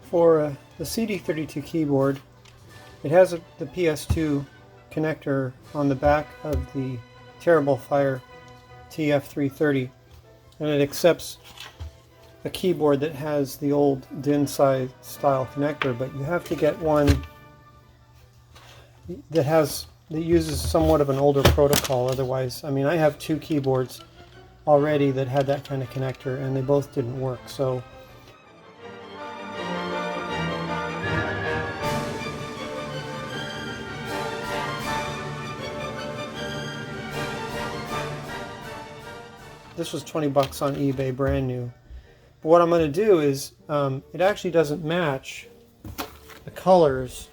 For the CD32 keyboard, it has the PS2 connector on the back of the TerribleFire TF330, and it accepts a keyboard that has the old DIN size style connector, but you have to get one that uses somewhat of an older protocol. Otherwise, I mean, I have two keyboards already that had that kind of connector, and they both didn't work. So this was 20 bucks on eBay, brand new. But what I'm going to do is, it actually doesn't match the colors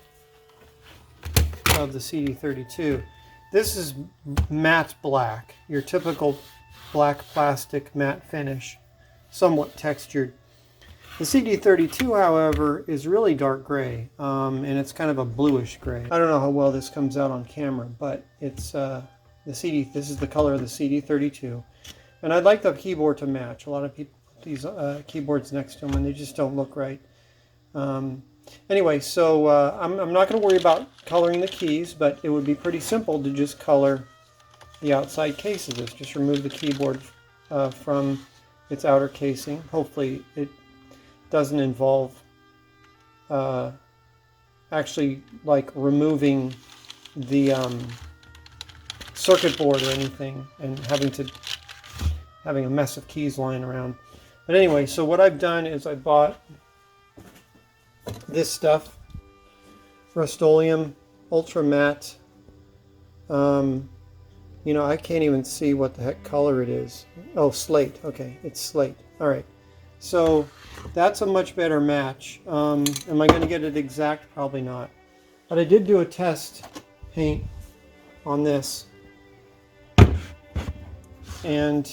of the CD32. This is matte black, your typical black plastic matte finish, somewhat textured. The CD32, however, is really dark gray, and it's kind of a bluish gray. I don't know how well this comes out on camera, but it's this is the color of the CD32. And I'd like the keyboard to match. A lot of people put these keyboards next to them and they just don't look right. Anyway, so I'm not going to worry about coloring the keys, but it would be pretty simple to just color the outside case of this. Just remove the keyboard from its outer casing. Hopefully it doesn't involve actually like removing the circuit board or anything and having a mess of keys lying around. But anyway, so what I've done is I bought this stuff, Rust-Oleum Ultra Matte. You know, I can't even see what the heck color it is. Oh, slate. Okay, it's slate. All right, so that's a much better match. Am I going to get it exact? Probably not. But I did do a test paint on this, and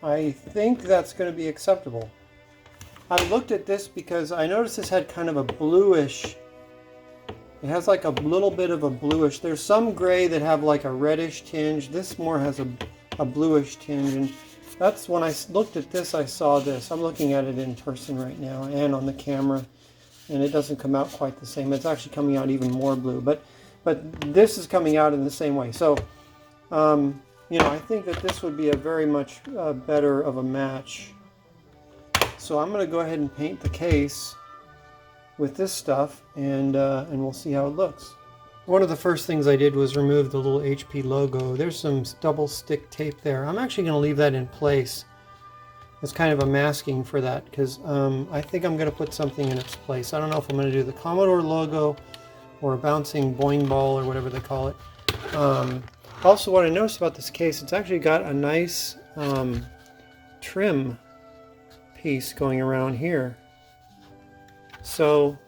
I think that's going to be acceptable. I looked at this because I noticed this had kind of a bluish, it has like a little bit of a bluish, there's some gray that have like a reddish tinge. This more has a bluish tinge, and that's when I looked at this, I saw this. I'm looking at it in person right now and on the camera, and it doesn't come out quite the same. It's actually coming out even more blue, but this is coming out in the same way. So you know, I think that this would be a very much better of a match. So I'm going to go ahead and paint the case with this stuff, and we'll see how it looks. One of the first things I did was remove the little HP logo. There's some double stick tape there. I'm actually going to leave that in place as kind of a masking for that, because I think I'm going to put something in its place. I don't know if I'm going to do the Commodore logo or a bouncing boing ball or whatever they call it. Also, what I noticed about this case, it's actually got a nice trim piece going around here. So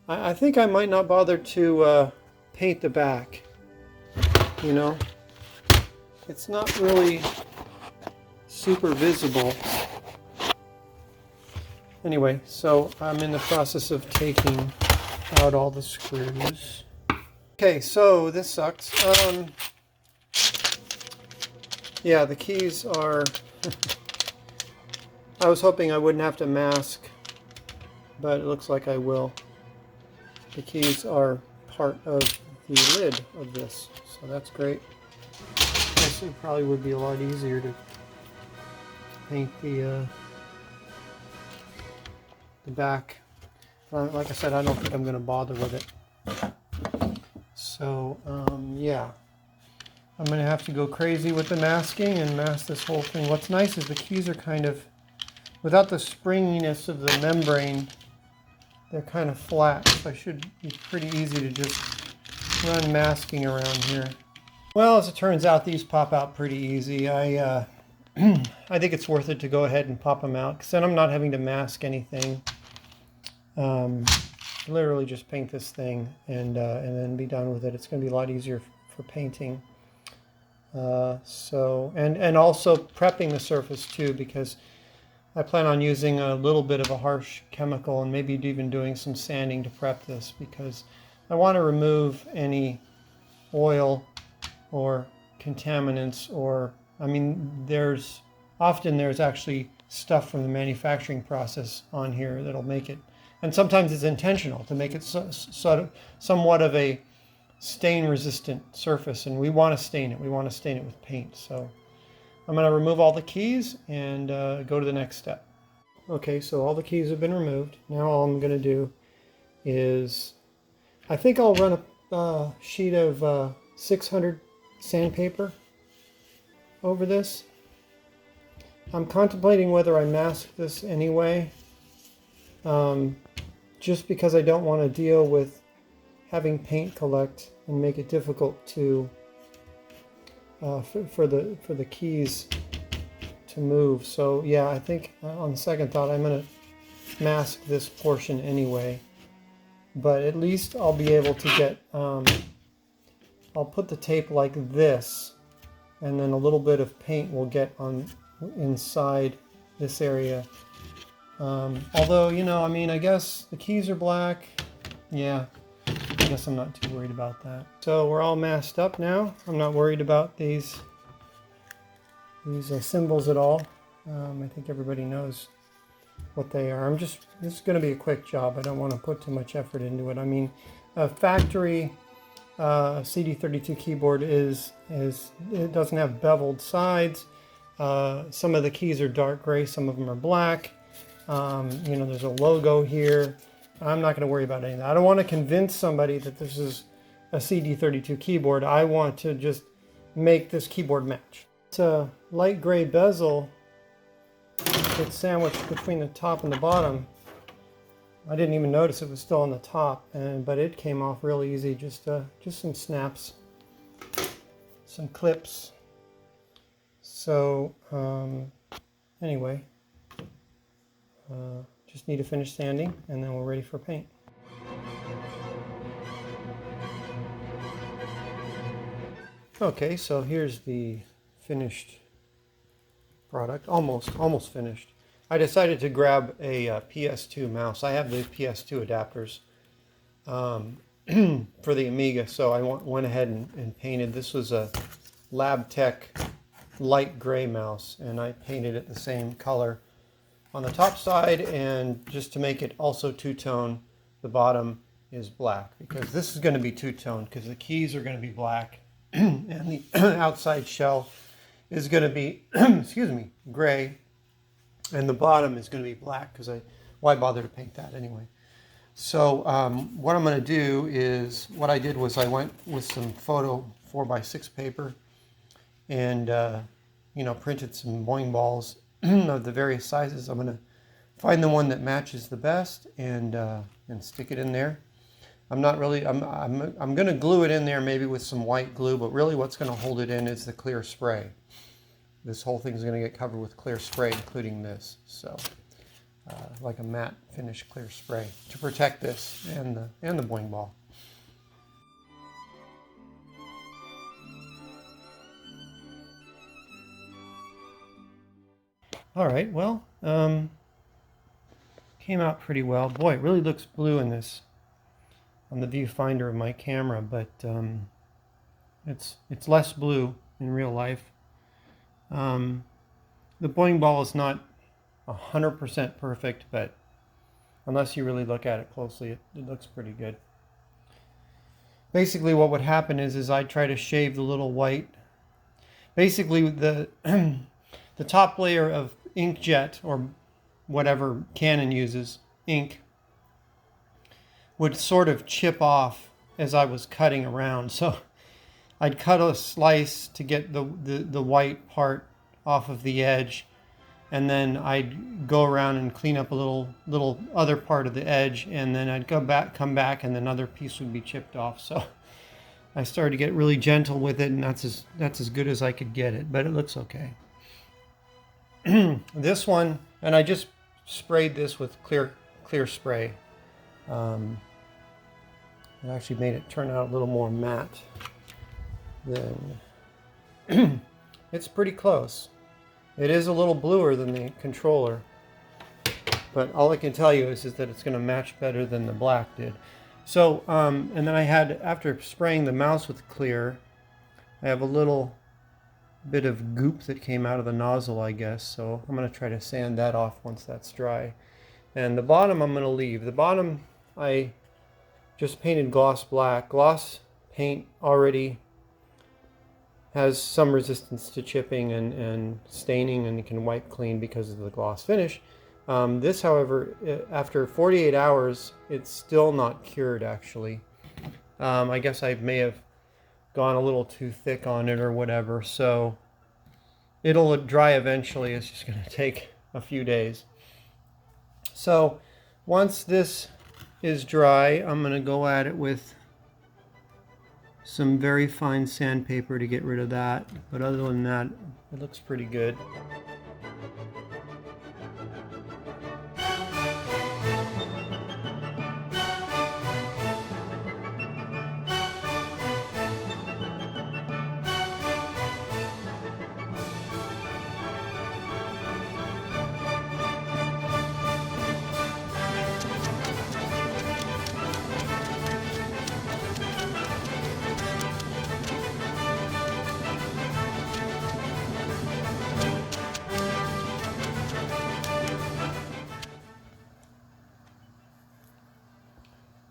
I think I might not bother to paint the back. You know, it's not really super visible. Anyway, so I'm in the process of taking out all the screws. Okay, so this sucks. Yeah, the keys are... I was hoping I wouldn't have to mask, but it looks like I will. The keys are part of the lid of this, so that's great. This probably would be a lot easier to paint the back. Like I said, I don't think I'm going to bother with it. So, yeah. I'm going to have to go crazy with the masking and mask this whole thing. What's nice is the keys are kind of, without the springiness of the membrane, they're kind of flat. So it should be pretty easy to just run masking around here. Well, as it turns out, these pop out pretty easy. I think it's worth it to go ahead and pop them out, because then I'm not having to mask anything. Literally just paint this thing and then be done with it. It's going to be a lot easier for painting. And also prepping the surface too, because I plan on using a little bit of a harsh chemical and maybe even doing some sanding to prep this, because I want to remove any oil or contaminants, or I mean there's actually stuff from the manufacturing process on here that'll make it, and sometimes it's intentional to make it somewhat of a stain resistant surface, and we want to stain it. We want to stain it with paint. So I'm going to remove all the keys and go to the next step. Okay, so all the keys have been removed. Now all I'm going to do is, I think I'll run a sheet of 600 sandpaper over this. I'm contemplating whether I mask this anyway, just because I don't want to deal with having paint collect and make it difficult to for the keys to move. So yeah, I think on second thought I'm going to mask this portion anyway, but at least I'll be able to get I'll put the tape like this, and then a little bit of paint will get on inside this area. Although, you know, I mean, I guess the keys are black. Yeah, I guess I'm not too worried about that. So we're all masked up now. I'm not worried about these symbols at all. I think everybody knows what they are. this is going to be a quick job. I don't want to put too much effort into it. I mean, a factory CD32 keyboard it doesn't have beveled sides. Some of the keys are dark gray, some of them are black. You know, there's a logo here. I'm not going to worry about any of that. I don't want to convince somebody that this is a CD32 keyboard. I want to just make this keyboard match. It's a light gray bezel that's sandwiched between the top and the bottom. I didn't even notice it was still on the top, but it came off real easy. Just some snaps, some clips. So anyway, just need to finish sanding, and then we're ready for paint. Okay, so here's the finished product, almost finished. I decided to grab a PS2 mouse. I have the PS2 adapters for the Amiga, so I went ahead and painted. This was a LabTech light gray mouse, and I painted it the same color on the top side, and just to make it also two-tone, the bottom is black, because this is going to be two-tone because the keys are going to be black and the outside shell is going to be excuse me, gray, and the bottom is going to be black, because why bother to paint that anyway? So what I'm going to do is, what I did was I went with some photo 4x6 paper and you know, printed some boing balls of the various sizes. I'm going to find the one that matches the best and stick it in there. I'm going to glue it in there maybe with some white glue, but really what's going to hold it in is the clear spray. This whole thing is going to get covered with clear spray, including this. So like a matte finish clear spray to protect this and the boing ball. All right, well, came out pretty well. Boy, it really looks blue in this on the viewfinder of my camera, but it's less blue in real life. The boing ball is not 100% perfect, but unless you really look at it closely, it looks pretty good. Basically, what would happen is I try to shave the little white. Basically, the the top layer of inkjet, or whatever Canon uses, ink, would sort of chip off as I was cutting around. So I'd cut a slice to get the white part off of the edge, and then I'd go around and clean up a little other part of the edge, and then I'd come back, and another piece would be chipped off. So I started to get really gentle with it, and that's as good as I could get it, but it looks okay. This one, and I just sprayed this with clear spray. It actually made it turn out a little more matte than it's pretty close. It is a little bluer than the controller, but all I can tell you is that it's going to match better than the black did. So and then I had, after spraying the mouse with clear, I have a little bit of goop that came out of the nozzle, I guess. So I'm going to try to sand that off once that's dry. And the bottom I'm going to leave. The bottom I just painted gloss black. Gloss paint already has some resistance to chipping and staining, and you can wipe clean because of the gloss finish. This, however, after 48 hours, it's still not cured actually. I guess I may have gone a little too thick on it or whatever, so it'll dry eventually. It's just going to take a few days. So once this is dry, I'm going to go at it with some very fine sandpaper to get rid of that, but other than that, it looks pretty good.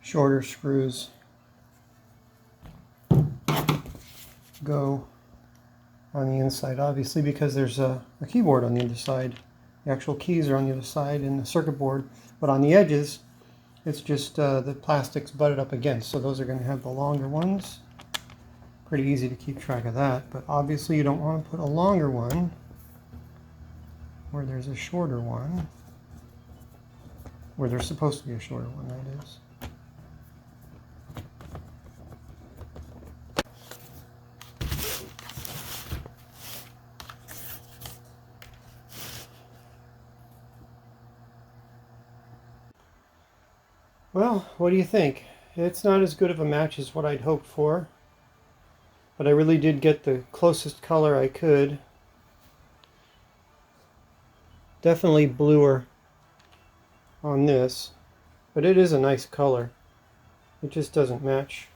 Shorter screws go on the inside, obviously, because there's a keyboard on the other side. The actual keys are on the other side in the circuit board, but on the edges, it's just the plastic's butted up against, so those are going to have the longer ones. Pretty easy to keep track of that, but obviously you don't want to put a longer one where there's a shorter one, where there's supposed to be a shorter one, that is. Well, what do you think? It's not as good of a match as what I'd hoped for, but I really did get the closest color I could. Definitely bluer on this, but it is a nice color. It just doesn't match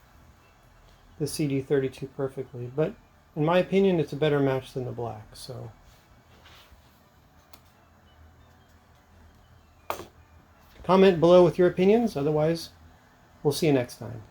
the CD32 perfectly, but in my opinion, it's a better match than the black, so. Comment below with your opinions. Otherwise, we'll see you next time.